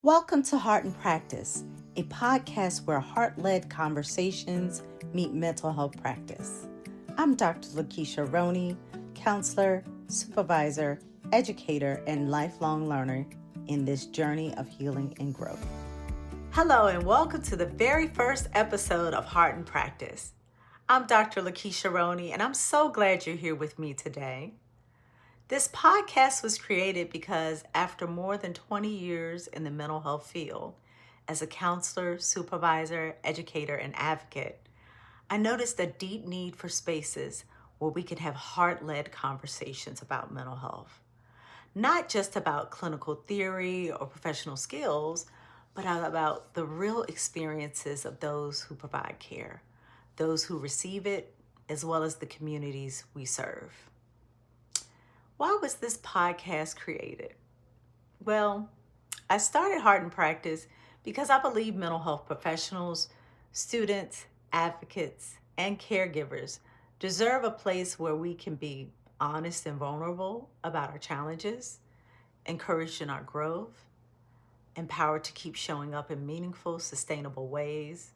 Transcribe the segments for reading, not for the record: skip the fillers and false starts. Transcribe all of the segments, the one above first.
Welcome to Heart and Practice, a podcast where heart-led conversations meet mental health practice. I'm Dr. Lakesha Roney, counselor, supervisor, educator, and lifelong learner in this journey of healing and growth. Hello, and welcome to the very first episode of Heart and Practice. I'm Dr. Lakesha Roney, and I'm so glad you're here with me today. This podcast was created because after more than 20 years in the mental health field, as a counselor, supervisor, educator, and advocate, I noticed a deep need for spaces where we can have heart-led conversations about mental health. Not just about clinical theory or professional skills, but about the real experiences of those who provide care, those who receive it, as well as the communities we serve. Why was this podcast created? Well, I started Heart and Practice because I believe mental health professionals, students, advocates, and caregivers deserve a place where we can be honest and vulnerable about our challenges, encouraged in our growth, empowered to keep showing up in meaningful, sustainable ways.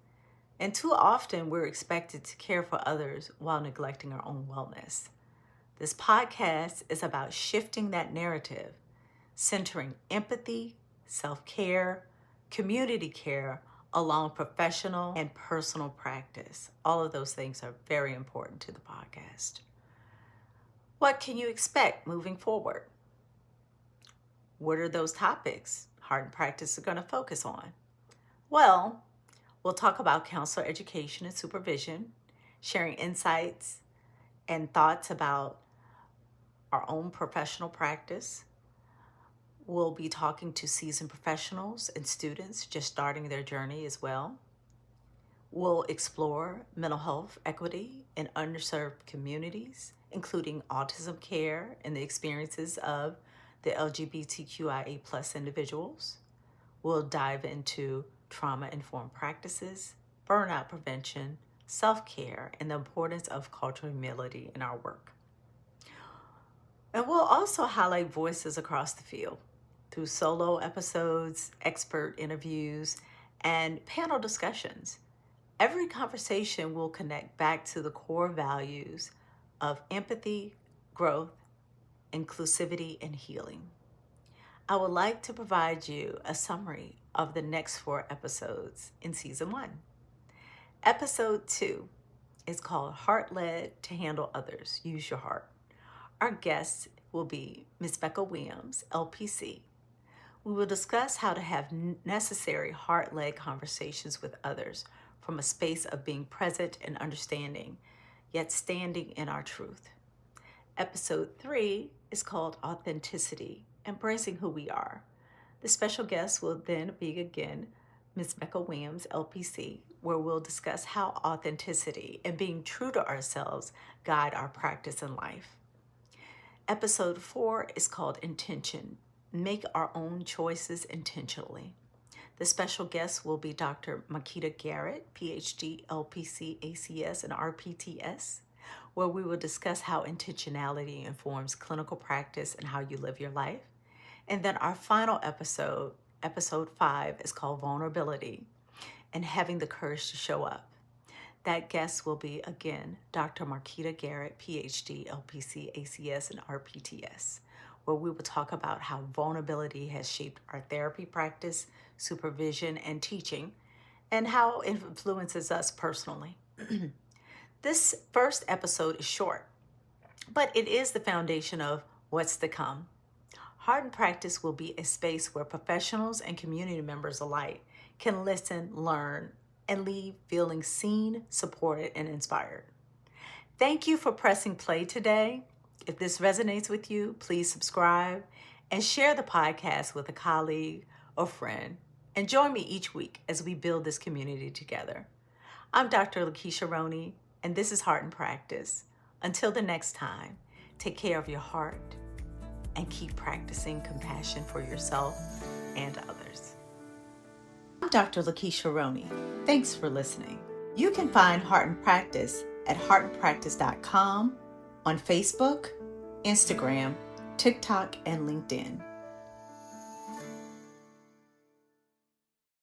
And too often, we're expected to care for others while neglecting our own wellness. This podcast is about shifting that narrative, centering empathy, self-care, community care, along professional and personal practice. All of those things are very important to the podcast. What can you expect moving forward? What are those topics Heart and Practice are going to focus on? Well, we'll talk about counselor education and supervision, sharing insights and thoughts about our own professional practice. We'll be talking to seasoned professionals and students just starting their journey as well. We'll explore mental health equity in underserved communities, including autism care and the experiences of the LGBTQIA+ individuals. We'll dive into trauma-informed practices, burnout prevention, self-care, and the importance of cultural humility in our work. And we'll also highlight voices across the field through solo episodes, expert interviews, and panel discussions. Every conversation will connect back to the core values of empathy, growth, inclusivity, and healing. I would like to provide you a summary of the next 4 episodes in Season 1. Episode 2 is called Heart-Led to Handle Others, Use Your Heart. Our guest will be Ms. Becca Williams, LPC. We will discuss how to have necessary heart-led conversations with others from a space of being present and understanding, yet standing in our truth. Episode 3 is called Authenticity, Embracing Who We Are. The special guest will then be again Ms. Becca Williams, LPC, where we'll discuss how authenticity and being true to ourselves guide our practice in life. Episode 4 is called Intention, Make Our Own Choices Intentionally. The special guest will be Dr. Makita Garrett, PhD, LPC, ACS, and RPTS, where we will discuss how intentionality informs clinical practice and how you live your life. And then our final episode, episode 5, is called Vulnerability and Having the Courage to Show Up. That guest will be, again, Dr. Makita Garrett, PhD, LPC, ACS, and RPTS, where we will talk about how vulnerability has shaped our therapy practice, supervision, and teaching, and how it influences us personally. This first episode is short, but it is the foundation of what's to come. Heart and Practice will be a space where professionals and community members alike can listen, learn, and leave feeling seen, supported, and inspired. Thank you for pressing play today. If this resonates with you, please subscribe and share the podcast with a colleague or friend. And join me each week as we build this community together. I'm Dr. Lakesha Roney, and this is Heart and Practice. Until the next time, take care of your heart and keep practicing compassion for yourself and others. I'm Dr. Lakesha Roney. Thanks for listening. You can find Heart and Practice at heartandpractice.com, on Facebook, Instagram, TikTok, and LinkedIn.